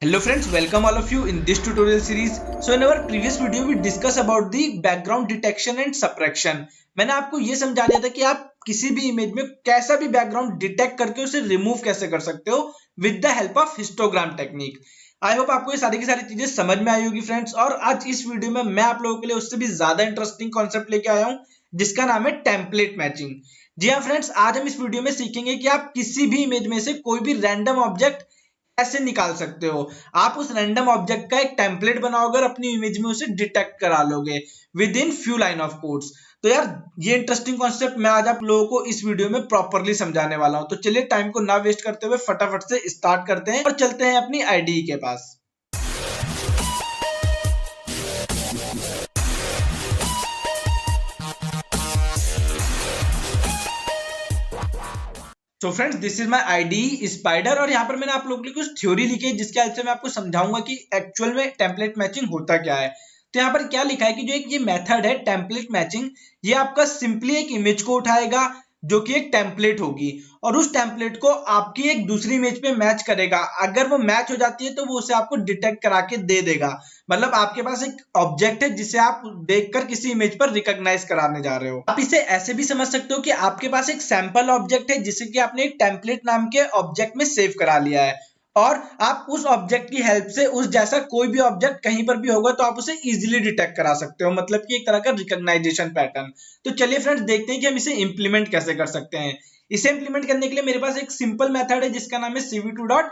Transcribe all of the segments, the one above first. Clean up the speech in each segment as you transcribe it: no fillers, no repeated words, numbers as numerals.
Hello friends, welcome all of you in this tutorial series. So in our previous video we discuss about the background detection and subtraction. मैंने आपको ये समझा दिया था कि आप किसी भी इमेज में कैसा भी बैकग्राउंड डिटेक्ट करके उसे रिमूव कैसे कर सकते हो with the help of histogram technique. I hope आपको ये सारी की सारी चीजें समझ में आई होगी फ्रेंड्स। और आज इस वीडियो में मैं आप लोगों के लिए उससे भी ज्यादा इंटरेस्टिंग कॉन्सेप्ट लेके आया हूँ जिसका नाम है टेम्पलेट मैचिंग। जी हाँ फ्रेंड्स, आज हम इस वीडियो में सीखेंगे कि आप किसी भी इमेज में से कोई भी रैंडम ऑब्जेक्ट कैसे निकाल सकते हो। आप उस रैंडम ऑब्जेक्ट का एक टेम्पलेट बनाओगे और अपनी इमेज में उसे डिटेक्ट करा लोगे with in few line of codes. तो यार ये इंटरेस्टिंग कॉन्सेप्ट मैं आज आप लोगों को इस वीडियो में प्रॉपरली समझाने वाला हूं। तो चलिए टाइम को ना वेस्ट करते हुए फटाफट से स्टार्ट करते हैं और चलते हैं अपनी आईडी के पास। तो friends this is my ID spider और यहाँ पर मैंने आप लोगों के लिए कुछ थ्योरी लिखी है जिसके हेल्प से मैं आपको समझाऊंगा कि एक्चुअल में टेम्पलेट मैचिंग होता क्या है। तो यहाँ पर क्या लिखा है कि जो एक ये मेथड है टेम्पलेट मैचिंग, ये आपका सिंपली एक इमेज को उठाएगा जो कि एक टेम्पलेट होगी और उस टेम्पलेट को आपकी एक दूसरी इमेज पे मैच करेगा। अगर वो मैच हो जाती है तो वो उसे आपको डिटेक्ट करा के दे देगा। मतलब आपके पास एक ऑब्जेक्ट है जिसे आप देखकर किसी इमेज पर रिकॉग्नाइज कराने जा रहे हो। आप इसे ऐसे भी समझ सकते हो कि आपके पास एक सैंपल ऑब्जेक्ट है जिसे कि आपने एक टेम्पलेट नाम के ऑब्जेक्ट में सेव करा लिया है और आप उस ऑब्जेक्ट की हेल्प से उस जैसा कोई भी ऑब्जेक्ट कहीं पर भी होगा तो आप उसे इजीली डिटेक्ट करा सकते हो। मतलब कि एक तरह का रिकॉग्नाइजेशन पैटर्न। तो चलिए फ्रेंड्स देखते हैं कि हम इसे इंप्लीमेंट कैसे कर सकते हैं। इसे इंप्लीमेंट करने के लिए मेरे पास एक सिंपल मेथड है जिसका नाम है cv2 डॉट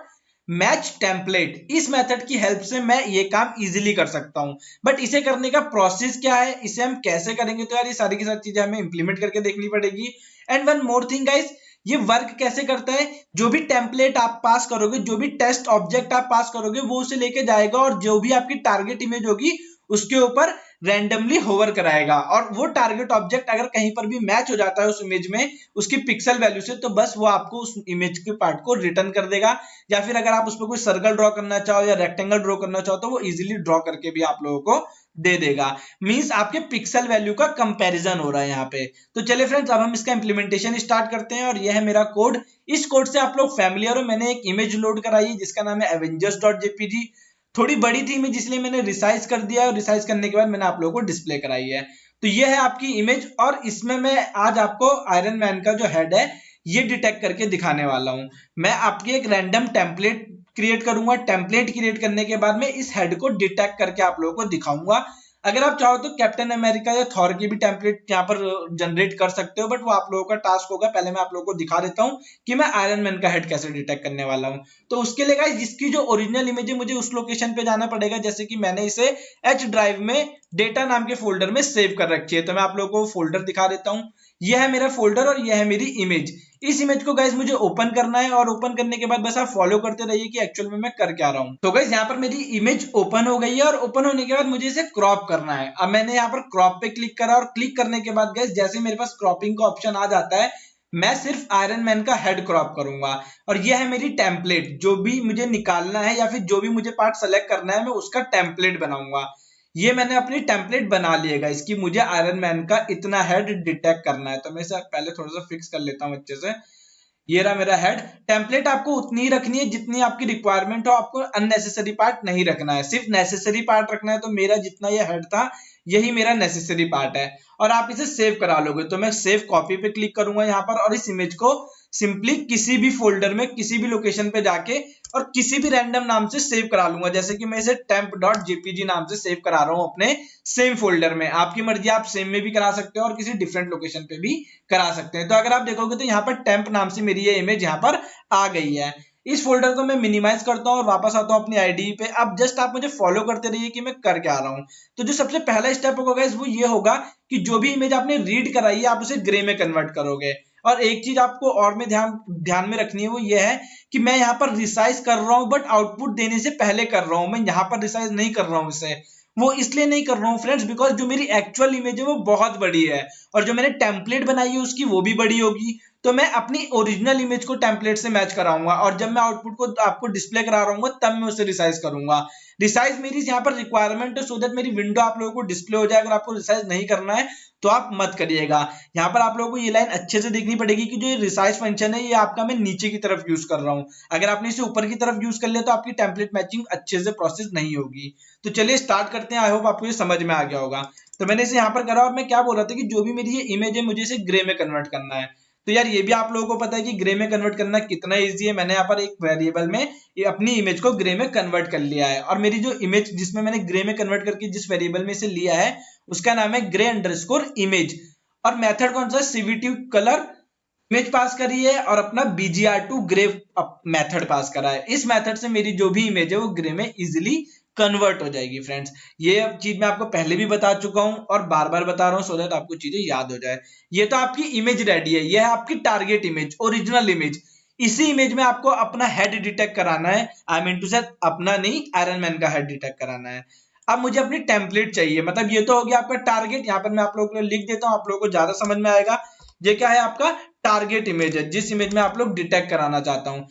मैच टेम्पलेट। इस मेथड की हेल्प से मैं ये काम इजीली कर सकता हूं। बट इसे करने का प्रोसेस क्या है, इसे हम कैसे करेंगे, तो यार ये सारी की सारी चीजें हमें इंप्लीमेंट करके देखनी पड़ेगी। And one more thing guys, ये वर्क कैसे करता है, जो भी टेम्पलेट आप पास करोगे, जो भी टेस्ट ऑब्जेक्ट आप पास करोगे वो उसे लेके जाएगा और जो भी आपकी टारगेट इमेज होगी उसके ऊपर रैंडमली होवर कराएगा। और वो टारगेट ऑब्जेक्ट अगर कहीं पर भी मैच हो जाता है उस इमेज में उसकी पिक्सल वैल्यू से, तो बस वो आपको उस इमेज के पार्ट को रिटर्न कर देगा। या फिर अगर आप उस पर कोई सर्कल ड्रॉ करना चाहो या रेक्टेंगल ड्रॉ करना चाहो तो वो इजीली ड्रॉ करके भी आप लोगों को दे देगा। मींस आपके पिक्सल वैल्यू का कंपैरिजन हो रहा है यहाँ पे। तो चलिए फ्रेंड्स अब हम इसका इंप्लीमेंटेशन स्टार्ट करते हैं और यह है मेरा कोड। इस कोड से आप लोग फैमिलियर हो। मैंने एक इमेज लोड कराई है जिसका नाम है avengers.jpg। थोड़ी बड़ी थी इमेज इसलिए मैंने रिसाइज कर दिया और रिसाइज करने के बाद मैंने आप लोगों को डिस्प्ले कराई है। तो ये है आपकी इमेज और इसमें मैं आज आपको आयरन मैन का जो हेड है ये डिटेक्ट करके दिखाने वाला हूं। मैं आपकी एक रैंडम टेम्पलेट क्रिएट करूंगा। टेम्पलेट क्रिएट करने के बाद में इस हेड को डिटेक्ट करके आप लोगों को दिखाऊंगा। अगर आप चाहो तो कैप्टन अमेरिका या थॉर की भी टेम्पलेट यहाँ पर जनरेट कर सकते हो, बट वो आप लोगों का टास्क होगा। पहले मैं आप लोगों को दिखा देता हूँ कि मैं आयरन मैन का हेड कैसे डिटेक्ट करने वाला हूँ। तो उसके लिए गाइस इसकी जो ओरिजिनल इमेज है मुझे उस लोकेशन पे जाना पड़ेगा। जैसे कि मैंने इसे एच ड्राइव में डेटा नाम के फोल्डर में सेव कर रखी है। तो मैं आप लोगों को फोल्डर दिखा देता हूँ। यह है मेरा फोल्डर और यह है मेरी इमेज। इस इमेज को गाइस मुझे ओपन करना है और ओपन करने के बाद बस आप फॉलो करते रहिए कि एक्चुअल में मैं कर क्या रहा हूं। तो गाइस यहाँ पर मेरी इमेज ओपन हो गई है और ओपन होने के बाद मुझे इसे क्रॉप करना है। अब मैंने यहाँ पर क्रॉप पे क्लिक करा और क्लिक करने के बाद गाइस जैसे मेरे पास क्रॉपिंग का ऑप्शन आ जाता है मैं सिर्फ आयरन मैन का हेड क्रॉप करूंगा। और यह है मेरी टेम्पलेट। जो भी मुझे निकालना है या फिर जो भी मुझे पार्ट सेलेक्ट करना है मैं उसका टेम्पलेट बनाऊंगा। ये मैंने अपनी टेम्पलेट बना लिएगा इसकी मुझे आयरन मैन का इतना हेड डिटेक्ट करना है। तो मैं इसे पहले थोड़ा सा फिक्स कर लेता हूँ अच्छे से। ये रहा मेरा हेड। टेम्पलेट आपको उतनी ही रखनी है जितनी आपकी रिक्वायरमेंट हो। आपको अननेसेसरी पार्ट नहीं रखना है, सिर्फ नेसेसरी पार्ट रखना है। तो मेरा जितना ये हेड था यही मेरा नेसेसरी पार्ट है और आप इसे सेव करा लोगे। तो मैं सेव कॉपी पे क्लिक करूंगा यहाँ पर और इस इमेज को सिंपली किसी भी फोल्डर में किसी भी लोकेशन पे जाके और किसी भी रैंडम नाम से सेव करा लूंगा। जैसे कि मैं इसे temp.jpg नाम से सेव करा रहा हूं अपने सेम फोल्डर में। आपकी मर्जी, आप सेम में भी करा सकते हो और किसी डिफरेंट लोकेशन पे भी करा सकते हैं। तो अगर आप देखोगे तो यहाँ पर टेम्प नाम से मेरी ये इमेज यहाँ पर आ गई है। इस फोल्डर को मैं मिनिमाइज करता हूँ और वापस आता हूँ अपनी आईडी पे। अब जस्ट आप मुझे फॉलो करते रहिए कि मैं कर क्या रहा हूँ। तो जो सबसे पहला स्टेप होगा वो ये होगा कि जो भी इमेज आपने रीड कराई है आप उसे ग्रे में कन्वर्ट करोगे। और एक चीज आपको और में ध्यान में रखनी है वो ये है कि मैं यहाँ पर रिसाइज कर रहा हूँ बट आउटपुट देने से पहले कर रहा हूँ। मैं यहाँ पर रिसाइज नहीं कर रहा हूँ इसे। वो इसलिए नहीं कर रहा हूँ फ्रेंड्स बिकॉज जो मेरी एक्चुअल इमेज है वो बहुत बड़ी है और जो मैंने टेम्पलेट बनाई है उसकी वो भी बड़ी होगी। तो मैं अपनी ओरिजिनल इमेज को टेम्पलेट से मैच कराऊंगा और जब मैं आउटपुट को आपको डिस्प्ले करा रहा हूँ तब मैं उसे रिसाइज करूंगा। रिसाइज मेरी यहाँ पर रिक्वायरमेंट है सो दैट मेरी विंडो आप लोगों को डिस्प्ले हो जाए। अगर आपको रिसाइज नहीं करना है तो आप मत करिएगा। यहाँ पर आप लोगों को ये लाइन अच्छे से देखनी पड़ेगी कि जो ये रिसाइज फंक्शन है ये आपका मैं नीचे की तरफ यूज कर रहा हूँ। अगर आपने इसे ऊपर की तरफ यूज कर लिया तो आपकी टेम्पलेट मैचिंग अच्छे से प्रोसेस नहीं होगी। तो चलिए स्टार्ट करते हैं। आई होप आपको ये समझ में आ गया होगा। तो मैंने इसे यहाँ पर करा और मैं क्या बोल रहा था कि जो भी मेरी ये इमेज है मुझे इसे ग्रे में कन्वर्ट करना है। तो यार ये भी आप लोगों को पता है कि ग्रे में कन्वर्ट करना कितना इजी है। मैंने यहाँ पर एक वेरिएबल में ये अपनी इमेज को ग्रे में कन्वर्ट कर लिया है और मेरी जो इमेज जिसमें मैंने ग्रे में कन्वर्ट करके जिस वेरिएबल में इसे लिया है उसका नाम है ग्रे अंडरस्कोर इमेज। और मेथड कौन सा? सीवीटी कलर इमेज पास करी है और अपना BGR2 ग्रे मेथड पास करा है। इस मेथड से मेरी जो भी इमेज है वो ग्रे में इजिली कन्वर्ट हो जाएगी फ्रेंड्स। ये चीज मैं आपको पहले भी बता चुका हूं और बार बार बता रहा हूं सो दैट आपको चीजें याद हो जाए। ये तो आपकी इमेज रेडी है, ये है आपकी टारगेट इमेज, ओरिजिनल इमेज। इसी इमेज में आपको अपना हेड डिटेक्ट कराना है। आई मीन टू से अपना नहीं, आयरन मैन का हेड डिटेक्ट कराना है। अब मुझे अपनी टेम्पलेट चाहिए, मतलब ये तो हो गया आपका टारगेट। यहाँ पर मैं आप लोगों को लिख देता हूँ, आप लोगों को ज्यादा समझ में आएगा। ये क्या है? आपका टारगेट इमेज है, जिस इमेज में आप लोग डिटेक्ट कराना चाहता हूँ।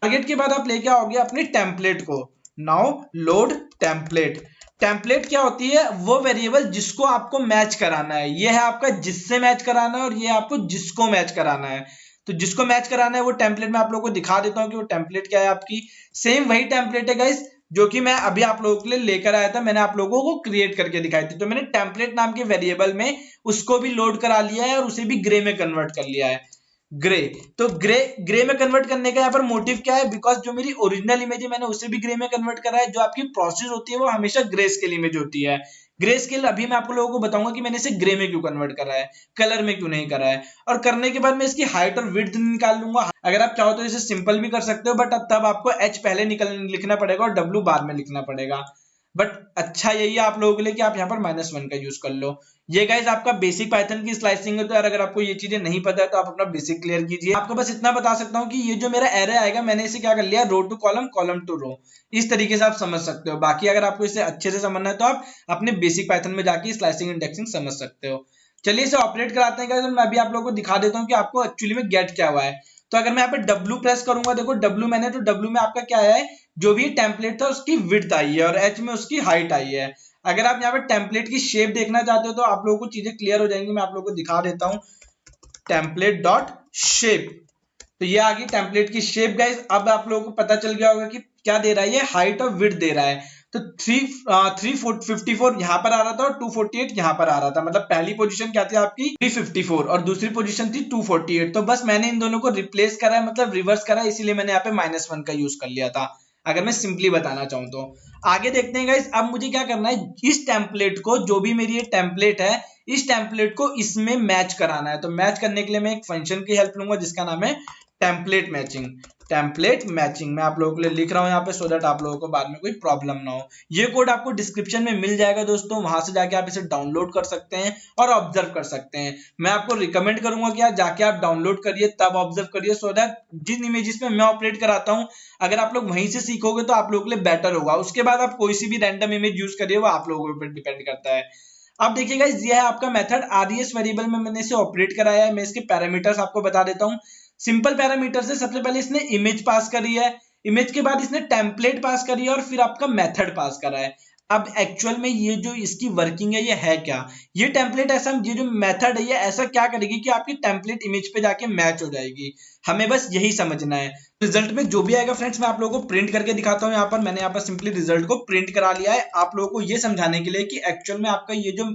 टारगेट के बाद आप लेके आओगे अपनी टेम्पलेट को। Now load template. टेम्पलेट क्या होती है? वो वेरिएबल जिसको आपको मैच कराना है। ये है आपका जिससे मैच कराना है और ये आपको जिसको मैच कराना है। तो जिसको मैच कराना है वो टेम्पलेट में आप लोगों को दिखा देता हूँ कि वो टेम्पलेट क्या है आपकी। सेम वही टेम्पलेट है गाइस जो कि मैं अभी आप लोगों के लिए लेकर आया था। मैंने आप लोगों को क्रिएट करके दिखाई थी। तो मैंने टेम्पलेट नाम के वेरिएबल में उसको भी लोड करा लिया है और उसे भी ग्रे में कन्वर्ट कर लिया है। ग्रे, तो ग्रे में कन्वर्ट करने का यहाँ पर मोटिव क्या है? बिकॉज जो मेरी ओरिजिनल इमेज है मैंने उसे भी ग्रे में कन्वर्ट करा है। जो आपकी प्रोसेस होती है वो हमेशा ग्रे स्केल इमेज होती है। ग्रे स्केल अभी मैं आपको लोगों को बताऊंगा कि मैंने इसे ग्रे में क्यों कन्वर्ट करा है, कलर में क्यों नहीं करा है। और करने के बाद मैं इसकी हाइट और विड्थ निकाल लूंगा। अगर आप चाहो तो इसे सिंपल भी कर सकते हो बट तब आपको H पहले लिखना पड़ेगा और W बाद में लिखना पड़ेगा। बट अच्छा यही है आप लोगों के लिए कि आप यहाँ पर -1 का यूज कर लो। ये गाइस आपका बेसिक पाइथन की स्लाइसिंग है। तो यार अगर आपको ये चीजें नहीं पता है तो आप अपना बेसिक क्लियर कीजिए। आपको बस इतना बता सकता हूँ कि ये जो मेरा एरे आएगा मैंने इसे क्या कर लिया, रो टू कॉलम, कॉलम टू रो। इस तरीके से आप समझ सकते हो। बाकी अगर आपको इसे अच्छे से समझना है तो आप अपने बेसिक पाइथन में जाके स्लाइसिंग इंडेक्सिंग समझ सकते हो। चलिए इसे ऑपरेट कराते हैं। मैं अभी आप लोगों को दिखा देता हूँ कि आपको एक्चुअली में गेट क्या हुआ है। तो अगर मैं यहाँ पे W प्रेस करूंगा, देखो W मैंने, तो W में आपका क्या है, जो भी टेम्पलेट था उसकी विड्थ आई है और H में उसकी हाइट आई है। अगर आप यहाँ पे टेम्पलेट की शेप देखना चाहते हो तो आप लोगों को चीजें क्लियर हो जाएंगी। मैं आप लोगों को दिखा देता हूँ। टेम्पलेट डॉट शेप, तो ये आ गई टेम्पलेट की शेप गाइस। अब आप लोगों को पता चल गया होगा कि क्या दे रहा है, ये हाइट और विड्थ दे रहा है। तो 354 यहाँ पर आ रहा था और 248 यहाँ पर आ रहा था। मतलब पहली पोजीशन क्या थी आपकी 354 और दूसरी पोजीशन थी 248। तो बस मैंने इन दोनों को रिप्लेस करा है, मतलब रिवर्स करा है, इसीलिए मैंने यहाँ पे -1 का यूज कर लिया था। अगर मैं सिंपली बताना चाहूँ तो आगे देखते हैं गाइस। अब मुझे क्या करना है, इस टेम्पलेट को, जो भी मेरी ये टेम्पलेट है, इस टेम्पलेट को इसमें मैच कराना है। तो मैच करने के लिए मैं एक फंक्शन की हेल्प लूंगा जिसका नाम है टेम्पलेट मैचिंग। टेम्पलेट मैचिंग मैं आप लोगों के लिए लिख रहा हूं यहाँ पे सो दैट आप लोगों को बाद में कोई प्रॉब्लम ना हो। ये कोड आपको डिस्क्रिप्शन में मिल जाएगा दोस्तों, वहां से जाके आप इसे डाउनलोड कर सकते हैं और ऑब्जर्व कर सकते हैं। मैं आपको रिकमेंड करूंगा कि जाके आप डाउनलोड करिए तब ऑब्जर्व करिए सो दैट जिन इमेजेस में मैं ऑपरेट कराता हूँ अगर आप लोग वहीं से सीखोगे तो आप लोगों के लिए बेटर होगा। उसके बाद आप कोई सी भी रैंडम इमेज यूज करिए, वो आप लोगों के ऊपर डिपेंड करता है। अब देखिएगा ये है आपका मेथड RES वेरिएबल में मैंने इसे ऑपरेट कराया है। मैं इसके पैरामीटर्स आपको बता देता हूँ। सिंपल पैरामीटर से सबसे पहले इसने इमेज पास करी है, इमेज के बाद इसने टेम्पलेट पास करी है और फिर आपका मेथड पास करा है। अब एक्चुअल में ये जो इसकी वर्किंग है ये है क्या, ये टेम्पलेट ऐसा, ये जो मेथड है ये ऐसा क्या करेगी कि आपकी टेम्पलेट इमेज पे जाके मैच हो जाएगी। हमें बस यही समझना है। रिजल्ट में जो भी आएगा फ्रेंड्स मैं आप लोगों को प्रिंट करके दिखाता हूँ। यहाँ पर मैंने यहाँ पर सिंपली रिजल्ट को प्रिंट करा लिया है आप लोगों को ये समझाने के लिए कि एक्चुअल में आपका ये जो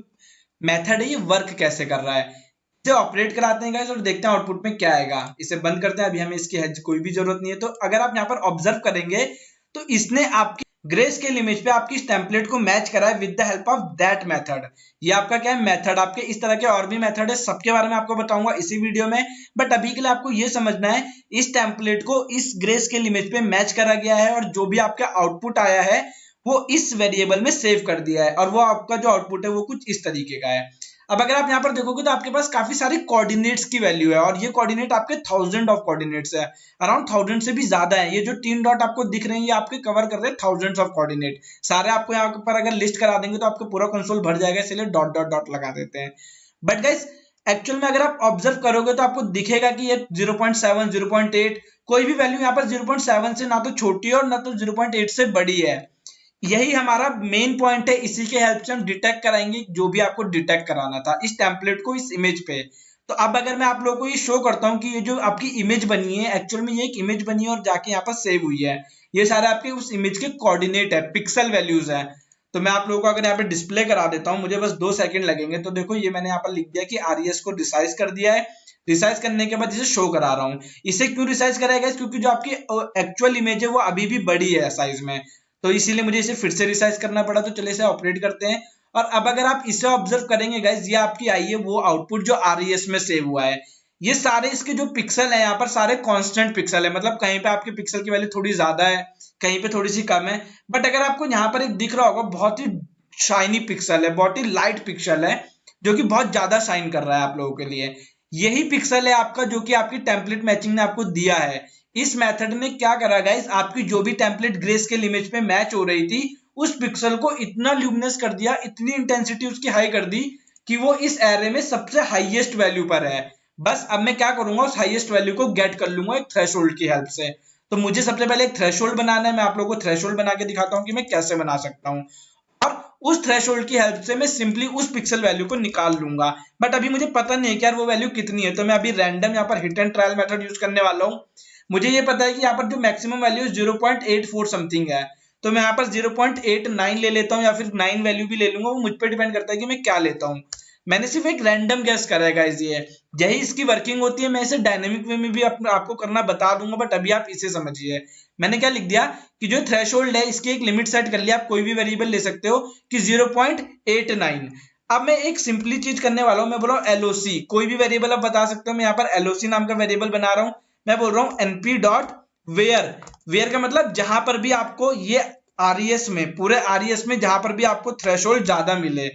मेथड है ये वर्क कैसे कर रहा है। इसे ऑपरेट कराते हैं गाइस और देखते हैं आउटपुट में क्या आएगा। इसे बंद करते हैं, अभी हमें इसकी कोई भी जरूरत नहीं है। तो अगर आप यहाँ पर ऑब्जर्व करेंगे तो इसने आपकी ग्रे स्केल इमेज पे आपकी टेम्पलेट को मैच करा है with the help of that method. ये आपका क्या है, मेथड। आपके इस तरह के और भी मेथड है, सबके बारे में आपको बताऊंगा इसी वीडियो में। बट अभी के लिए आपको ये समझना है इस टेम्पलेट को इस ग्रे स्केल इमेज पे मैच करा गया है और जो भी आपका आउटपुट आया है वो इस वेरिएबल में सेव कर दिया है और वो आपका जो आउटपुट है वो कुछ इस तरीके का है। अब अगर आप यहाँ पर देखोगे तो आपके पास काफी सारे कोऑर्डिनेट्स की वैल्यू है और ये कोऑर्डिनेट आपके 1000 ऑफ कोऑर्डिनेट्स है, अराउंड 1000 से भी ज्यादा है। ये जो 3 डॉट आपको दिख रहे हैं ये आपके कवर कर रहे हैं थाउजेंड्स ऑफ कोऑर्डिनेट। सारे आपको यहाँ पर अगर लिस्ट करा देंगे तो आपको पूरा कंसोल भर जाएगा, इसलिए डॉट डॉट डॉट लगा देते हैं। बट गाइस एक्चुअल में अगर आप ऑब्जर्व करोगे तो आपको दिखेगा कि ये 0.7 0.8 कोई भी वैल्यू यहाँ पर 0.7 से ना तो छोटी है और ना तो 0.8 से बड़ी है। यही हमारा मेन पॉइंट है, इसी के हेल्प से हम डिटेक्ट कराएंगे जो भी आपको डिटेक्ट कराना था इस टेम्पलेट को इस इमेज पे। तो अब अगर मैं आप लोगों को ये शो करता हूँ कि ये जो आपकी इमेज बनी है एक्चुअल में ये एक इमेज बनी है और जाके यहाँ पर सेव हुई है, ये सारे आपके उस इमेज के कोऑर्डिनेट है, पिक्सल वैल्यूज है। तो मैं आप लोगों को अगर यहाँ पे डिस्प्ले करा देता हूँ, मुझे बस 2 सेकंड लगेंगे। तो देखो ये मैंने यहाँ पर लिख दिया कि आरईएस को रिसाइज कर दिया है। रिसाइज करने के बाद इसे शो करा रहा हूँ। इसे क्यों रिसाइज कराएगा, क्योंकि जो आपकी एक्चुअल इमेज है वो अभी भी बड़ी है साइज में, तो इसीलिए मुझे इसे फिर से रिसाइज करना पड़ा। तो चलिए इसे ऑपरेट करते हैं। और अब अगर आप इसे ऑब्जर्व करेंगे गाइज, ये आपकी आई है वो आउटपुट जो आरईएस में सेव हुआ है। ये सारे इसके जो पिक्सल है यहाँ पर सारे कांस्टेंट पिक्सल है, मतलब कहीं पे आपके पिक्सल की वैल्यू थोड़ी ज्यादा है, कहीं पे थोड़ी सी कम है। बट अगर आपको यहाँ पर एक दिख रहा होगा, बहुत ही शाइनी पिक्सल है, बहुत ही लाइट पिक्सल है, जो कि बहुत ज्यादा शाइन कर रहा है आप लोगों के लिए। यही पिक्सल है आपका जो कि आपकी टेम्पलेट मैचिंग ने आपको दिया है। इस मेथड ने क्या करा गाइस, आपकी जो भी टेम्पलेट ग्रे स्केल इमेज पे मैच हो रही थी उस पिक्सल को इतना ल्यूमिनस कर दिया, इतनी इंटेंसिटी उसकी हाई कर दी कि वो इस एरे में सबसे हाईएस्ट वैल्यू पर है। बस अब मैं क्या करूंगा, उस हाईएस्ट वैल्यू को गेट कर लूंगा एक थ्रेशोल्ड की हेल्प से। तो मुझे सबसे पहले एक थ्रेशोल्ड बनाना है। मैं आप लोगों को थ्रेशोल्ड बना के दिखाता हूँ कि मैं कैसे बना सकता हूँ। और उस थ्रेशोल्ड की हेल्प से मैं सिंपली उस पिक्सल वैल्यू को निकाल लूंगा। बट अभी मुझे पता नहीं है कि यार वो वैल्यू कितनी है, तो मैं अभी रैंडम यहाँ पर hit and trial method use करने वाला हूँ। मुझे ये पता है कि यहाँ पर जो मैक्सिमम वैल्यू 0.84 समथिंग है, तो मैं यहाँ पर 0.89 ले लेता हूँ या फिर 9 वैल्यू भी ले लूंगा, वो मुझ पर डिपेंड करता है कि मैं क्या लेता हूँ। मैंने सिर्फ एक रैंडम गैस करा है गाइस, ये यही इसकी वर्किंग होती है। मैं इसे डायनेमिक वे में भी आपको करना बता दूंगा, बट अभी आप इसे समझिए। मैंने क्या लिख दिया कि जो थ्रेशोल्ड है इसकी एक लिमिट सेट कर लिया, आप कोई भी वेरिएबल ले सकते हो कि 0.89। अब मैं एक सिंपली चीज करने वाला हूं, मैं बोल रहा हूँ एलओसी, कोई भी वेरिएबल आप बता सकते हो। मैं यहाँ पर एलओसी नाम का वेरिएबल बना रहा हूं। मैं बोल रहा हूँ एनपी डॉट वेयर। वेयर का मतलब जहां पर भी आपको ये आरईएस में, पूरे आरईएस में जहां पर भी आपको थ्रेशोल्ड ज्यादा मिले,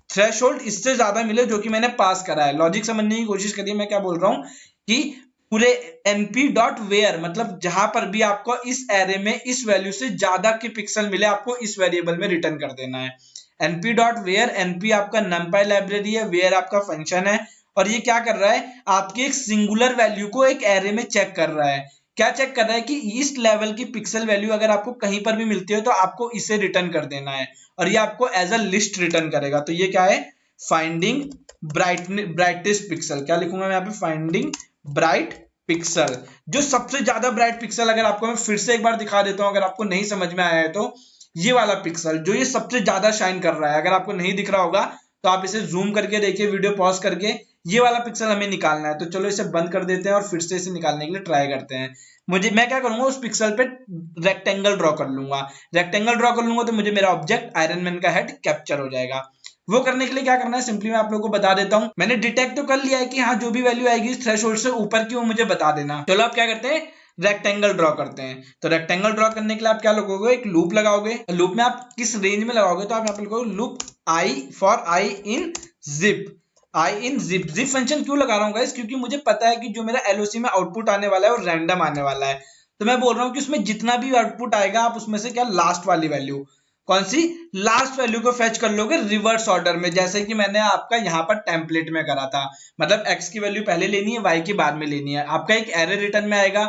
थ्रेशोल्ड इससे ज्यादा मिले जो कि मैंने पास करा है। लॉजिक समझने की कोशिश करिए, मैं क्या बोल रहा हूं कि पूरे np डॉट वेयर मतलब जहां पर भी आपको इस एरे में इस वैल्यू से ज्यादा के पिक्सल मिले, आपको इस वेरिएबल में रिटर्न कर देना है। np डॉट वेयर, np आपका numpy लाइब्रेरी है, वेयर आपका फंक्शन है। और ये क्या कर रहा है, आपकी एक सिंगुलर वैल्यू को एक एरे में चेक कर रहा है। क्या चेक कर रहा है कि इस लेवल की पिक्सल वैल्यू अगर आपको कहीं पर भी मिलती है तो आपको इसे रिटर्न कर देना है, और ये आपको एज अ लिस्ट रिटर्न करेगा। तो ये क्या है, फाइंडिंग ब्राइटेस्ट पिक्सल। क्या लिखूंगा मैं यहाँ पे, फाइंडिंग ब्राइट पिक्सल। जो सबसे ज्यादा ब्राइट पिक्सल, अगर आपको मैं फिर से एक बार दिखा देता हूं, अगर आपको नहीं समझ में आया है तो ये वाला पिक्सल जो ये सबसे ज्यादा शाइन कर रहा है, अगर आपको नहीं दिख रहा होगा तो आप इसे जूम करके देखिए, वीडियो पॉज करके। ये वाला पिक्सल हमें निकालना है। तो चलो इसे बंद कर देते हैं और फिर से इसे निकालने के लिए ट्राई करते हैं। मैं क्या करूंगा, उस पिक्सल पे रेक्टेंगल ड्रॉ कर लूंगा। रेक्टेंगल ड्रॉ कर लूंगा तो मुझे मेरा ऑब्जेक्ट आयरन मैन का हेड कैप्चर हो जाएगा। वो करने के लिए क्या करना है, सिंपली मैं आप लोगों को बता देता हूं। मैंने डिटेक्ट तो कर लिया है कि हाँ जो भी वैल्यू आएगी इस थ्रेशोल्ड से ऊपर की वो मुझे बता देना। चलो आप क्या करते हैं, रेक्टेंगल ड्रॉ करते हैं। तो रेक्टेंगल ड्रॉ करने के लिए आप क्या लगाओगे, एक लूप लगाओगे। लूप में आप किस रेंज में लगाओगे, तो आप यहाँ पे लगाओगे loop I for I in zip. I in zip, zip function क्यों लगा रहा हूँ गाइस, क्योंकि मुझे पता है कि जो मेरा एलओसी में आउटपुट आने वाला है वो रैंडम आने वाला है। तो मैं बोल रहा हूँ कि उसमें जितना भी आउटपुट आएगा आप उसमें से क्या लास्ट वाली वैल्यू, कौन सी, लास्ट वैल्यू को फेच कर लोगे रिवर्स ऑर्डर में, जैसे कि मैंने आपका यहाँ पर टेम्पलेट में करा था। मतलब x की वैल्यू पहले लेनी है, y की बाद में लेनी है। आपका एक एरे रिटर्न में आएगा,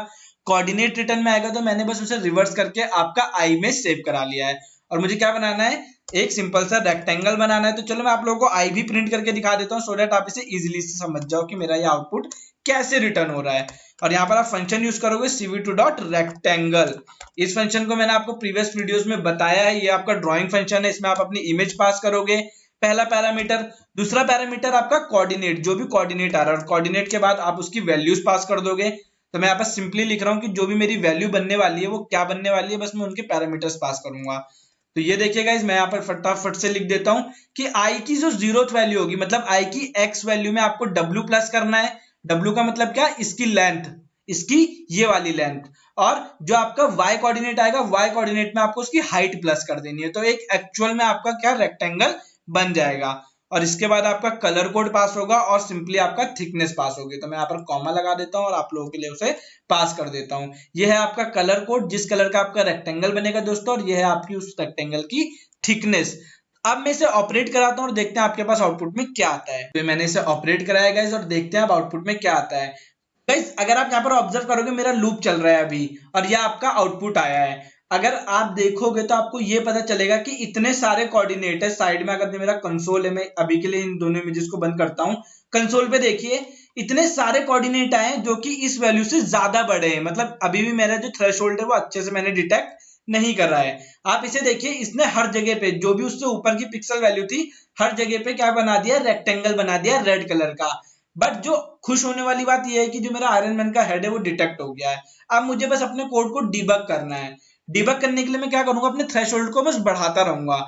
कोऑर्डिनेट रिटर्न में आएगा, तो मैंने बस उसे रिवर्स करके आपका i में सेव करा लिया है। और मुझे क्या बनाना है, एक सिंपल सा रेक्टेंगल बनाना है। तो चलो मैं आप लोगों को आई भी प्रिंट करके दिखा देता हूँ, सो दैट आप इसे इजीली से समझ जाओ कि मेरा ये आउटपुट कैसे रिटर्न हो रहा है। और यहाँ पर आप फंक्शन यूज करोगे cv2.rectangle। इस फंक्शन को मैंने आपको प्रीवियस वीडियोस में बताया है, ये आपका ड्राइंग फंक्शन है। इसमें आप अपनी इमेज पास करोगे, पहला पैरामीटर। दूसरा पैरामीटर आपका कोऑर्डिनेट, जो भी कोऑर्डिनेट आ रहा है, और कोऑर्डिनेट के बाद आप उसकी वैल्यूज पास कर दोगे। तो मैं यहाँ पर सिंपली लिख रहा हूँ कि जो भी मेरी वैल्यू बनने वाली है वो क्या बनने वाली है, बस मैं उनके पैरामीटर्स पास करूंगा। तो ये देखिएगा, मैं यहाँ पर फटाफट से लिख देता हूँ कि आई की जो 0th वैल्यू होगी, मतलब आई की x वैल्यू में आपको w प्लस करना है। w का मतलब क्या, इसकी लेंथ, इसकी ये वाली लेंथ। और जो आपका y कोऑर्डिनेट आएगा, y कोऑर्डिनेट में आपको उसकी हाइट प्लस कर देनी है। तो एक एक्चुअल में आपका क्या रेक्टेंगल बन जाएगा। और इसके बाद आपका कलर कोड पास होगा और सिंपली आपका थिकनेस पास होगी। तो मैं यहाँ पर कॉमा लगा देता हूँ और आप लोगों के लिए उसे पास कर देता हूँ। यह है आपका कलर कोड, जिस कलर का आपका रेक्टेंगल बनेगा दोस्तों, और यह है आपकी उस रेक्टेंगल की थिकनेस। अब मैं इसे ऑपरेट कराता हूँ और देखते हैं आपके पास आउटपुट में क्या आता है। तो मैंने इसे ऑपरेट कराया गाइस और देखते हैं अब आउटपुट में क्या आता है। गाइस अगर आप यहाँ पर ऑब्जर्व करोगे मेरा लूप चल रहा है अभी और यह आपका आउटपुट आया है। अगर आप देखोगे तो आपको ये पता चलेगा कि इतने सारे कोऑर्डिनेट है साइड में। अगर मेरा कंसोल है, मैं अभी के लिए इन दोनों इमेजेस को बंद करता हूँ। कंसोल पे देखिए इतने सारे कोऑर्डिनेट आए हैं जो कि इस वैल्यू से ज्यादा बड़े हैं। मतलब अभी भी मेरा जो थ्रेशोल्ड है वो अच्छे से मैंने डिटेक्ट नहीं कर रहा है। आप इसे देखिए, इसने हर जगह पे जो भी उससे ऊपर की पिक्सल वैल्यू थी हर जगह पे क्या बना दिया, रेक्टेंगल बना दिया रेड कलर का। बट जो खुश होने वाली बात यह है कि जो मेरा आयरन मैन का हेड है वो डिटेक्ट हो गया है। अब मुझे बस अपने कोड को डिबग करना है। डिबग करने के लिए मैं क्या करूंगा, अपने थ्रेशोल्ड को बस बढ़ाता रहूंगा।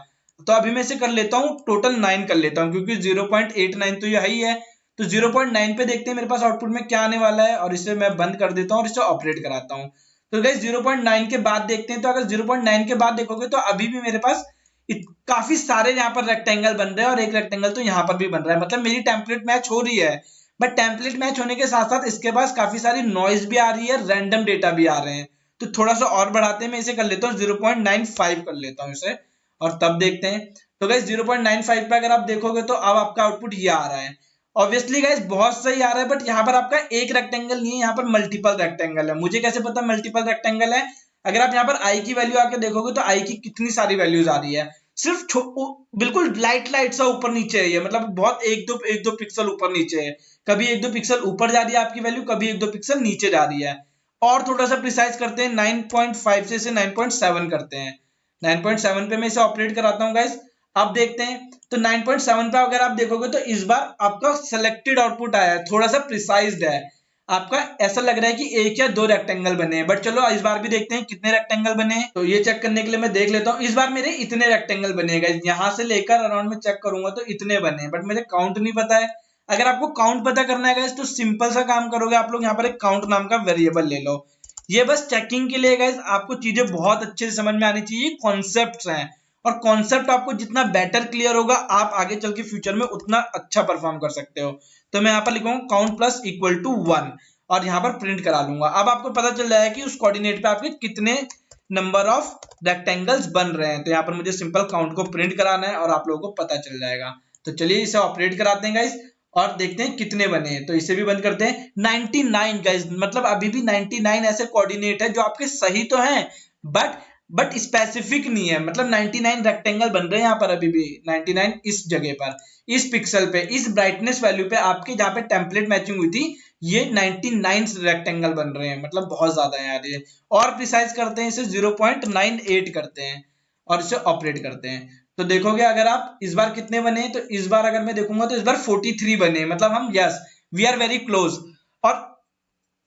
तो अभी मैं इसे कर लेता हूँ टोटल 9 कर लेता हूँ, क्योंकि 0.89 तो यही है। तो 0.9 पे देखते हैं मेरे पास आउटपुट में क्या आने वाला है, और इसे मैं बंद कर देता हूँ और इसे ऑपरेट कराता हूँ। तो गाइस 0.9 के बाद देखते हैं। तो अगर 0.9 के बाद देखोगे तो अभी भी मेरे पास काफी सारे यहाँ पर रेक्टेंगल बन रहे हैं, और एक रेक्टेंगल तो यहाँ पर भी बन रहा है। मतलब मेरी टेम्पलेट मैच हो रही है। बट टेम्पलेट मैच होने के साथ साथ इसके पास काफी सारी नॉइज भी आ रही है, रैंडम डेटा भी आ रहे हैं। तो थोड़ा सा और बढ़ाते हैं, मैं इसे कर लेता हूँ 0.95 कर लेता हूँ इसे, और तब देखते हैं। तो गाइस 0.95 पे अगर आप देखोगे तो अब आपका आउटपुट ये आ रहा है। ऑब्वियसली गाइस बहुत सही आ रहा है, बट यहाँ पर आपका एक रेक्टेंगल नहीं है, यहाँ पर मल्टीपल रेक्टेंगल है। मुझे कैसे पता मल्टीपल रेक्टेंगल है? अगर आप यहाँ पर आई की वैल्यू आके देखोगे तो आई की कितनी सारी वैल्यूज आ रही है। सिर्फ बिल्कुल लाइट लाइट सा ऊपर नीचे है ये, मतलब बहुत एक दो पिक्सल ऊपर नीचे है। कभी एक दो पिक्सल ऊपर जा रही है आपकी वैल्यू, कभी एक दो पिक्सल नीचे जा रही है। और थोड़ा सा प्रिसाइज करते हैं, 9.5 से इसे 9.7 करते हैं। 9.7 पे मैं इसे ऑपरेट कराता हूँ गाइस। अब देखते हैं। तो 9.7 पे अगर आप देखोगे तो इस बार आपका सिलेक्टेड आउटपुट आया है, थोड़ा सा प्रिसाइज्ड है। आपका ऐसा लग रहा है कि एक या दो रेक्टेंगल बने हैं। बट चलो इस बार भी देखते हैं कितने रेक्टेंगल बने हैं। तो ये चेक करने के लिए मैं देख लेता हूँ। इस बार मेरे इतने रेक्टेंगल बने हैं, यहां से लेकर अराउंड में चेक करूंगा तो इतने बने हैं, बट मुझे काउंट नहीं पता है। अगर आपको काउंट पता करना है तो सिंपल सा काम करोगे आप लोग, यहाँ पर एक काउंट नाम का वेरिएबल ले लो। ये बस चेकिंग के लिए गाइस, आपको चीजें बहुत अच्छे से समझ में आनी चाहिए। कॉन्सेप्ट्स हैं, और कॉन्सेप्ट आपको जितना बेटर क्लियर होगा आप आगे चल के फ्यूचर में उतना अच्छा परफॉर्म कर सकते हो। तो मैं यहाँ पर लिखूंगा काउंट प्लस इक्वल टू 1 और यहाँ पर प्रिंट करा लूंगा। अब आपको पता चल जाएगा कि उस कोऑर्डिनेट पे आपके कितने नंबर ऑफ रेक्टेंगल्स बन रहे हैं। तो यहाँ पर मुझे सिंपल काउंट को प्रिंट कराना है और आप लोगों को पता चल जाएगा। तो चलिए इसे ऑपरेट कराते हैं गाइस और देखते हैं कितने बने हैं। तो इसे भी बंद करते हैं। 99 गाइस, मतलब अभी भी 99 ऐसे कोऑर्डिनेट है जो आपके सही तो हैं बट स्पेसिफिक नहीं है। मतलब 99 रेक्टेंगल बन रहे हैं यहाँ पर अभी भी। 99 इस जगह पर, इस पिक्सल पे, इस ब्राइटनेस वैल्यू पे आपके जहाँ पे टेम्पलेट मैचिंग हुई थी ये 99 रेक्टेंगल बन रहे हैं। मतलब बहुत ज्यादा है यार ये। और प्रिसाइज करते हैं इसे 0.98 करते हैं और इसे ऑपरेट करते हैं। तो देखोगे अगर आप इस बार कितने बने, तो इस बार अगर मैं देखूंगा तो इस बार 43 बने। मतलब हम yes we are very close. और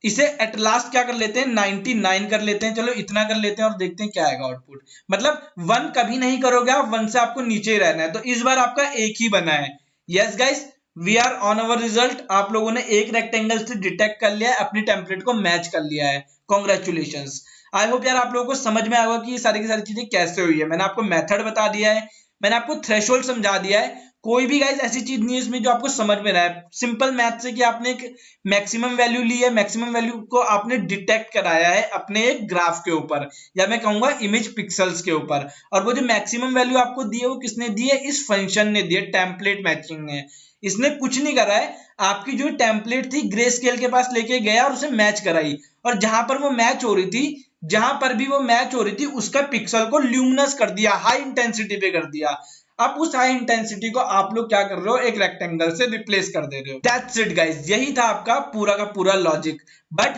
इसे एट लास्ट क्या कर लेते हैं, 99 कर लेते हैं। चलो इतना कर लेते हैं और देखते हैं क्या आएगा आउटपुट। मतलब 1 कभी नहीं करोगे आप, 1 से आपको नीचे ही रहना है। तो इस बार आपका एक ही बना है। Yes guys we are on our result. आप लोगों ने एक रेक्टेंगल से डिटेक्ट कर लिया है, अपनी टेम्पलेट को मैच कर लिया है। कॉन्ग्रेचुलेशंस। आई होप यार आप लोगों को समझ में आएगा कि ये सारी की सारी चीजें कैसे हुई है। मैंने आपको मेथड बता दिया है, मैंने आपको थ्रेशोल्ड समझा दिया है। कोई भी गाइस ऐसी चीज नहीं है इसमें जो आपको समझ में रहा है। सिंपल मैथ से कि आपने एक मैक्सिमम वैल्यू ली है, मैक्सिमम वैल्यू को आपने डिटेक्ट कराया है अपने एक ग्राफ के ऊपर, या मैं कहूंगा इमेज पिक्सल्स के ऊपर। और वो जो मैक्सिमम वैल्यू आपको दी है वो किसने दी है, इस फंक्शन ने दी है, टेम्पलेट मैचिंग ने। इसने कुछ नहीं करा है, आपकी जो टेम्पलेट थी ग्रे स्केल के पास लेके गया और उसे मैच कराई। और जहां पर वो मैच हो रही थी, जहां पर भी वो मैच हो रही थी उसका पिक्सल को ल्यूमिनस कर दिया, हाई इंटेंसिटी पे कर दिया। अब उस हाई इंटेंसिटी को आप लोग क्या कर रहे हो, एक रेक्टेंगल से रिप्लेस कर दे रहे हो। दैट्स इट गाइस, यही था आपका पूरा का पूरा लॉजिक। बट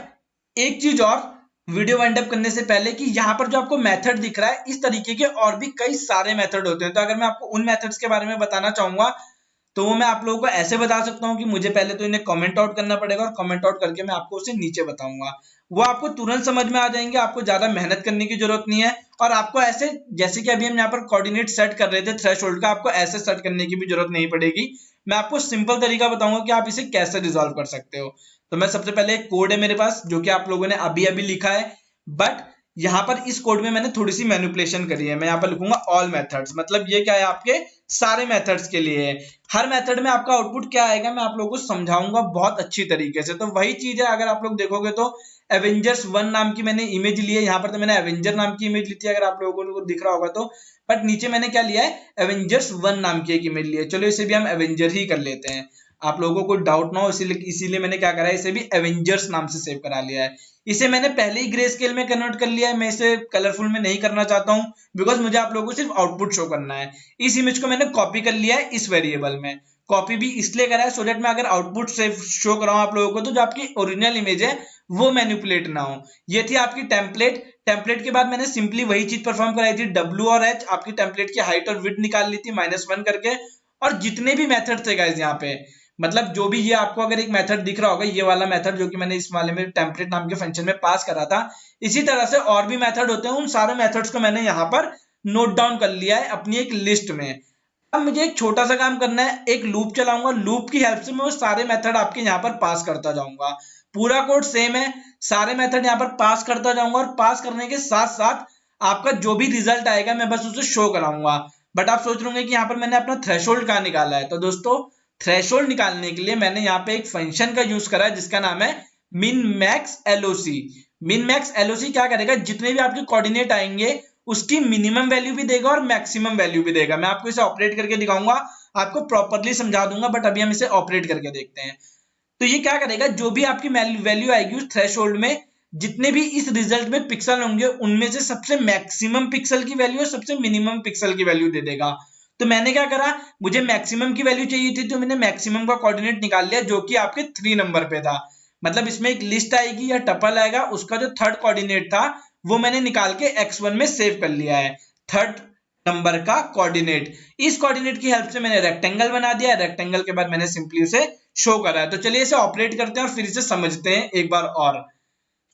एक चीज और, वीडियो वाइंड अप करने से पहले, कि यहाँ पर जो आपको मेथड दिख रहा है इस तरीके के और भी कई सारे मेथड होते हैं। तो अगर मैं आपको उन मेथड्स के बारे में बताना चाहूंगा तो वो मैं आप लोगों को ऐसे बता सकता हूँ कि मुझे पहले तो इन्हें कमेंट आउट करना पड़ेगा, और कमेंट आउट करके मैं आपको उसे नीचे बताऊंगा। वो आपको तुरंत समझ में आ जाएंगे, आपको ज्यादा मेहनत करने की जरूरत नहीं है। और आपको ऐसे, जैसे कि अभी हम यहाँ पर कोऑर्डिनेट सेट कर रहे थे थ्रेशोल्ड का, आपको ऐसे सेट करने की भी जरूरत नहीं पड़ेगी। मैं आपको सिंपल तरीका बताऊंगा कि आप इसे कैसे रिजॉल्व कर सकते हो। तो मैं सबसे पहले एक कोड है मेरे पास जो कि आप लोगों ने अभी अभी लिखा है, बट यहाँ पर इस कोड में मैंने थोड़ी सी मैनिपुलेशन करी है। मैं यहाँ पर लिखूंगा ऑल मेथड्स, मतलब ये क्या है, आपके सारे मेथड्स के लिए है। हर मेथड में आपका आउटपुट क्या आएगा मैं आप लोगों को समझाऊंगा बहुत अच्छी तरीके से। तो वही चीज है, अगर आप लोग देखोगे तो एवेंजर्स 1 नाम की मैंने इमेज ली है। यहाँ पर तो मैंने एवेंजर नाम की इमेज ली थी, अगर आप लोगों को दिख रहा होगा तो, बट नीचे मैंने क्या लिया है, एवेंजर्स 1 नाम की एक इमेज ली है। चलो इसे भी हम एवेंजर ही कर लेते हैं, आप लोगों को डाउट ना हो, इसीलिए मैंने क्या करा है, इसे भी एवेंजर्स नाम से सेव करा लिया है। इसे मैंने पहले ही ग्रे स्केल में कन्वर्ट कर लिया है, मैं इसे कलरफुल में नहीं करना चाहता हूं, बिकॉज मुझे आप लोगों को सिर्फ आउटपुट शो करना है। इस इमेज को मैंने कॉपी कर लिया है इस वेरिएबल में। कॉपी भी इसलिए करा है सो दैट मैं अगर आउटपुट से शो कराऊं आप लोगों को तो जो आपकी ओरिजिनल इमेज है वो मैनिपुलेट ना हो। ये थी आपकी टेम्पलेट। टेम्पलेट के बाद मैंने सिंपली वही चीज परफॉर्म कराई थी, W और H, आपकी टेम्पलेट की हाइट और विड्थ निकाल ली थी -1 करके। और जितने भी मेथड थे गाइस यहाँ पे, मतलब जो भी ये आपको अगर एक मेथड दिख रहा होगा, ये वाला मेथड जो कि मैंने इस वाले में टेम्पलेट नाम के फंक्शन में पास करा था, इसी तरह से और भी मेथड होते हैं, उन सारे मेथड्स को मैंने यहाँ पर नोट डाउन कर लिया है अपनी एक लिस्ट में। अब मुझे एक छोटा सा काम करना है, एक लूप चलाऊंगा, लूप की हेल्प से मैं वो सारे मेथड आपके यहाँ पर पास करता जाऊंगा। पूरा कोड सेम है, सारे मेथड यहाँ पर पास करता जाऊंगा, और पास करने के साथ साथ आपका जो भी रिजल्ट आएगा मैं बस उसे शो कराऊंगा। बट आप सोच रहे होंगे कि यहाँ पर मैंने अपना थ्रेशोल्ड कहाँ निकाला है, तो दोस्तों थ्रेशोल्ड निकालने के लिए मैंने यहाँ पे एक फंक्शन का यूज करा है जिसका नाम है min max loc। min max loc क्या करेगा, जितने भी आपके कोऑर्डिनेट आएंगे उसकी मिनिमम वैल्यू भी देगा और मैक्सिमम वैल्यू भी देगा। मैं आपको इसे ऑपरेट करके दिखाऊंगा, आपको प्रॉपरली समझा दूंगा, बट अभी हम इसे ऑपरेट करके देखते हैं। तो ये क्या करेगा, जो भी आपकी वैल्यू आएगी उस थ्रेशोल्ड में, जितने भी इस रिजल्ट में पिक्सल होंगे उनमें से सबसे मैक्सिमम पिक्सल की वैल्यू और सबसे मिनिमम पिक्सल की वैल्यू दे देगा। तो मैंने क्या करा, मुझे मैक्सिमम की वैल्यू चाहिए थी तो मैंने मैक्सिमम का कोऑर्डिनेट निकाल लिया जो कि आपके 3 नंबर पे था। मतलब इसमें एक लिस्ट आएगी या टपल आएगा, उसका जो थर्ड कोऑर्डिनेट था वो मैंने निकाल के x1 में सेव कर लिया है, थर्ड नंबर का कोऑर्डिनेट। इस कोऑर्डिनेट की हेल्प से मैंने रेक्टेंगल बना दिया, रेक्टेंगल के बाद मैंने सिंपली उसे शो करा है। तो चलिए इसे ऑपरेट करते हैं और फिर इसे समझते हैं एक बार और।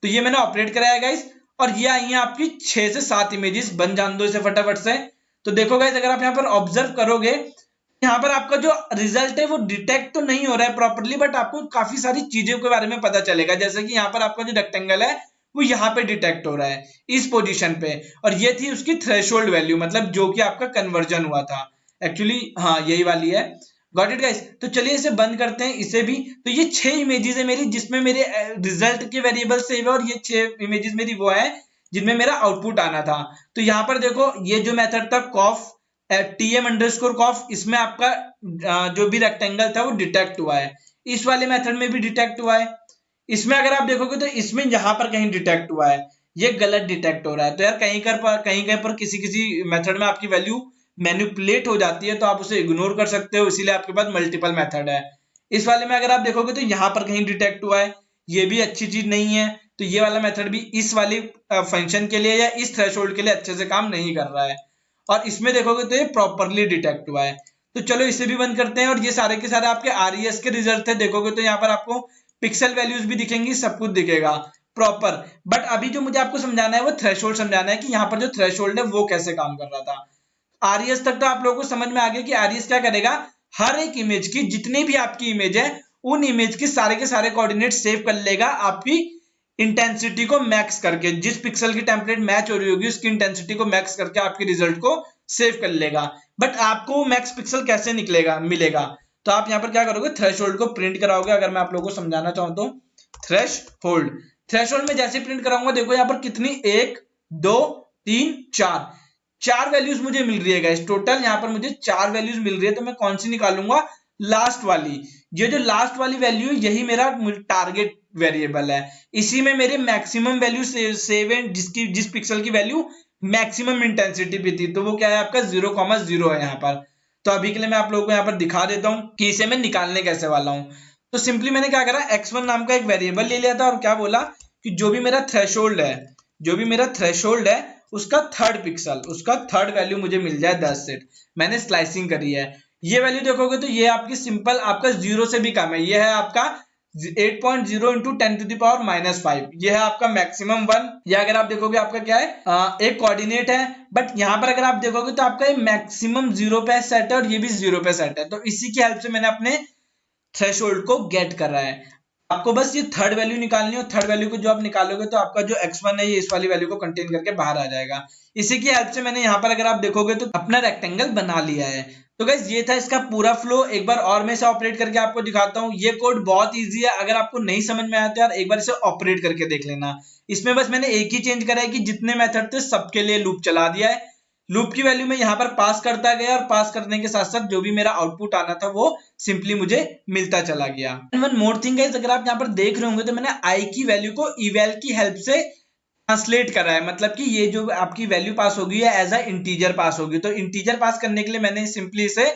तो ये मैंने ऑपरेट कराया गाइस, और ये आई है आपकी 6 से 7 इमेजेस। बन जान दो इसे फटाफट से। तो देखो गाइस, अगर आप यहाँ पर ऑब्जर्व करोगे, यहाँ पर आपका जो रिजल्ट है वो डिटेक्ट तो नहीं हो रहा है प्रॉपर्ली, बट आपको काफी सारी चीजों के बारे में पता चलेगा। जैसे कि यहाँ पर आपका जो रेक्टेंगल है वो यहाँ पे डिटेक्ट हो रहा है इस पोजीशन पे, और ये थी उसकी थ्रेशोल्ड वैल्यू, मतलब जो कि आपका कन्वर्जन हुआ था एक्चुअली। हाँ यही वाली है, गॉट इट गाइस। तो चलिए इसे बंद करते हैं इसे भी। तो ये 6 इमेजेस है मेरी जिसमें मेरे रिजल्ट के वेरिएबल सेव है, और ये 6 इमेजेस मेरी वो है जिनमें मेरा आउटपुट आना था। तो यहाँ पर देखो, ये जो मेथड था कॉफ tm_कॉफ, इसमें आपका जो भी रेक्टेंगल था वो डिटेक्ट हुआ है। इस वाले मेथड में भी डिटेक्ट हुआ है। इसमें अगर आप देखोगे तो इसमें यहाँ पर कहीं डिटेक्ट हुआ है, ये गलत डिटेक्ट हो रहा है। तो यार कहीं पर किसी मेथड में आपकी वैल्यू मैनिपुलेट हो जाती है तो आप उसे इग्नोर कर सकते हो, इसीलिए आपके पास मल्टीपल मेथड है। इस वाले में अगर आप देखोगे तो यहाँ पर कहीं डिटेक्ट हुआ है, ये भी अच्छी चीज नहीं है। तो ये वाला मेथड भी इस वाली फंक्शन के लिए या इस थ्रेशोल्ड के लिए अच्छे से काम नहीं कर रहा है। और इसमें देखोगे तो ये प्रॉपरली डिटेक्ट हुआ है। तो चलो इसे भी बंद करते हैं, और ये सारे के सारे आपके RES के रिजल्ट थे। देखोगे तो यहाँ पर आपको पिक्सल वैल्यूज भी दिखेंगी, सब कुछ दिखेगा प्रॉपर। बट अभी जो मुझे आपको समझाना है वो थ्रेशोल्ड समझाना है कि यहाँ पर जो थ्रेशोल्ड है वो कैसे काम कर रहा था। RES तक तो आप लोगों को समझ में आ गया कि RES क्या करेगा, हर एक इमेज की, जितनी भी आपकी इमेज है उन इमेज के सारे कोऑर्डिनेट सेव कर लेगा आपकी इंटेंसिटी को मैक्स करके। जिस पिक्सल की टेम्पलेट मैच हो रही होगी उसकी इंटेंसिटी को मैक्स करके आपके रिजल्ट को सेव कर लेगा। बट आपको मैक्स पिक्सल कैसे मिलेगा, तो आप यहाँ पर क्या करोगे, थ्रेशोल्ड को प्रिंट कराओगे। अगर मैं आप लोगों को समझाना चाहूँ तो थ्रेशोल्ड में जैसे प्रिंट कराऊंगा, देखो यहाँ पर कितनी 1 2 3 4 वैल्यूज मुझे मिल रही है गाइस। टोटल यहाँ पर मुझे 4 वैल्यूज मिल रही है, तो मैं कौन सी निकालूंगा, लास्ट वाली। ये जो लास्ट वाली वैल्यू है यही मेरा टारगेट वेरिएबल है, इसी में मेरे मैक्सिमम वैल्यू सेव है, जिस पिक्सल की वैल्यू मैक्सिमम इंटेंसिटी भी थी। तो वो क्या है आपका 0,0 है यहाँ पर। तो अभी के लिए मैं आप लोगों को यहाँ पर दिखा देता हूँ कि इसे मैं निकालने कैसे वाला हूँ। तो सिंपली मैंने क्या करा, x1 नाम का एक वेरिएबल ले लिया था, और क्या बोला कि जो भी मेरा थ्रेशोल्ड है उसका थर्ड पिक्सल, उसका थर्ड वैल्यू मुझे मिल जाए 10 सेट। मैंने स्लाइसिंग करी है। ये वैल्यू देखोगे तो ये आपकी सिंपल आपका 0 से भी कम है। ये है आपका 8.0 इंटू 10⁻⁵ ये है आपका मैक्सिमम 1। या अगर आप देखोगे आपका क्या है, एक कोऑर्डिनेट है, बट यहाँ पर अगर आप देखोगे तो आपका ये मैक्सिमम 0 पे सेट है और ये भी 0 पे सेट है। तो इसी की हेल्प से मैंने अपने थ्रेशोल्ड को गेट कर रहा है। आपको बस ये थर्ड वैल्यू निकालनी है और थर्ड वैल्यू को जो आप निकालोगे तो आपका जो x1 है ये इस वाली वैल्यू को कंटेन करके बाहर आ जाएगा। इसी की हेल्प से मैंने यहाँ पर अगर आप देखोगे तो अपना रेक्टेंगल बना लिया है। तो गाइस ये था इसका पूरा फ्लो। एक बार और मैं इसे ऑपरेट करके आपको दिखाता हूँ। ये कोड बहुत ईजी है, अगर आपको नहीं समझ में आया तो यार एक बार इसे ऑपरेट करके देख लेना। इसमें बस मैंने एक ही चेंज करा है कि जितने मेथड थे सबके लिए लूप चला दिया है। लूप की वैल्यू मैं यहाँ पर पास करता गया और पास करने के साथ साथ जो भी मेरा आउटपुट आना था वो सिंपली मुझे मिलता चला गया। वन मोर थिंग गाइस, अगर आप यहाँ पर देख रहे होंगे तो मैंने आई की वैल्यू को इवैल की हेल्प से ट्रांसलेट करा है। मतलब कि ये जो आपकी वैल्यू पास होगी है एज अ इंटीजर पास होगी। तो इंटीजर पास करने के लिए मैंने सिंपली इसे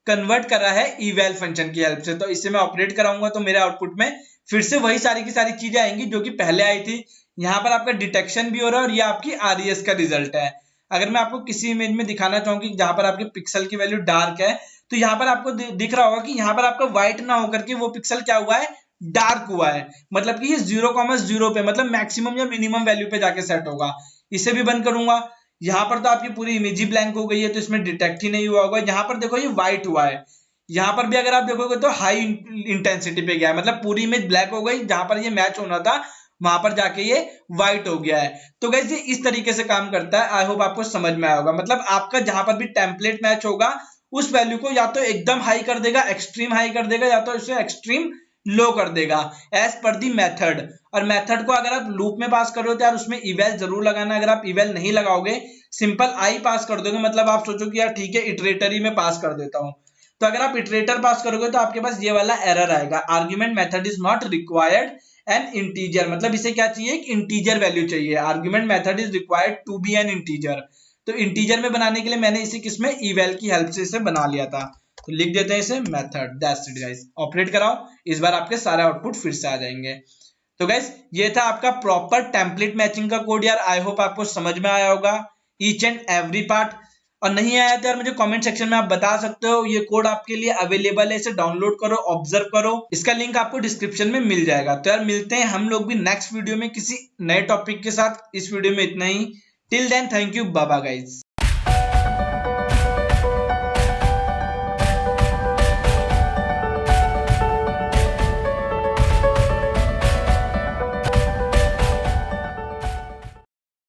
कन्वर्ट करा है इवैल फंक्शन की हेल्प से। तो इसे मैं ऑपरेट कराऊंगा तो मेरे आउटपुट में फिर से वही सारी की सारी चीजें आएंगी जो कि पहले आई थी। यहाँ पर आपका डिटेक्शन भी हो रहा है और ये आपकी आरईएस का रिजल्ट है। अगर मैं आपको किसी इमेज में दिखाना चाहूँ कि जहां पर आपके पिक्सल की वैल्यू डार्क है तो यहाँ पर आपको दिख रहा होगा कि यहाँ पर आपका व्हाइट ना होकर के वो पिक्सल क्या हुआ है, डार्क हुआ है। मतलब कि ये 0,0 पे मतलब मैक्सिमम या मिनिमम वैल्यू पे जाके सेट होगा। इसे भी बंद करूंगा, यहाँ पर तो आपकी पूरी इमेज ही ब्लैंक हो गई है तो इसमें डिटेक्ट ही नहीं हुआ होगा। यहाँ पर देखो ये व्हाइट हुआ है, यहाँ पर भी अगर आप देखोगे तो हाई इंटेंसिटी पे गया है, मतलब पूरी इमेज ब्लैक हो गई। जहां पर ये मैच होना था वहां पर जाके ये व्हाइट हो गया है। तो गाइस ये इस तरीके से काम करता है। आई होप आपको समझ में आया होगा। मतलब आपका जहां पर भी टेम्पलेट मैच होगा उस वैल्यू को या तो एकदम हाई कर देगा, एक्सट्रीम हाई कर देगा, या तो इसे एक्सट्रीम लो कर देगा एज पर दी मेथड। और मेथड को अगर आप लूप में पास कर रहे हो तो यार उसमें इवेल जरूर लगाना। अगर आप इवेल नहीं लगाओगे सिंपल आई पास कर दोगे, मतलब आप सोचो कि यार ठीक है इटरेटर ही मैं पास कर देता हूं। तो अगर आप इटरेटर पास करोगे तो आपके पास ये वाला एरर आएगा, argument method is not required an integer. मतलब इसे क्या चाहिए, एक इंटीजर वैल्यू चाहिए। Argument method is required to be an integer. तो इंटीजर में बनाने के लिए मैंने इसे किसमें, इवेल की हेल्प से इसे बना लिया था। तो लिख देते हैं इसे method, that's it guys. Operate कराओ, इस बार आपके सारे आउटपुट फिर से आ जाएंगे। तो गाइस ये था आपका प्रॉपर टेम्पलेट मैचिंग का कोड। यार आई होप आपको समझ में आया होगा ईच एंड एवरी पार्ट। और नहीं आया तो यार मुझे कमेंट सेक्शन में आप बता सकते हो। ये कोड आपके लिए अवेलेबल है, इसे डाउनलोड करो, ऑब्जर्व करो। इसका लिंक आपको डिस्क्रिप्शन में मिल जाएगा। तो यार मिलते हैं हम लोग भी नेक्स्ट वीडियो में किसी नए टॉपिक के साथ। इस वीडियो में इतना ही। Till then thank you, bye bye guys.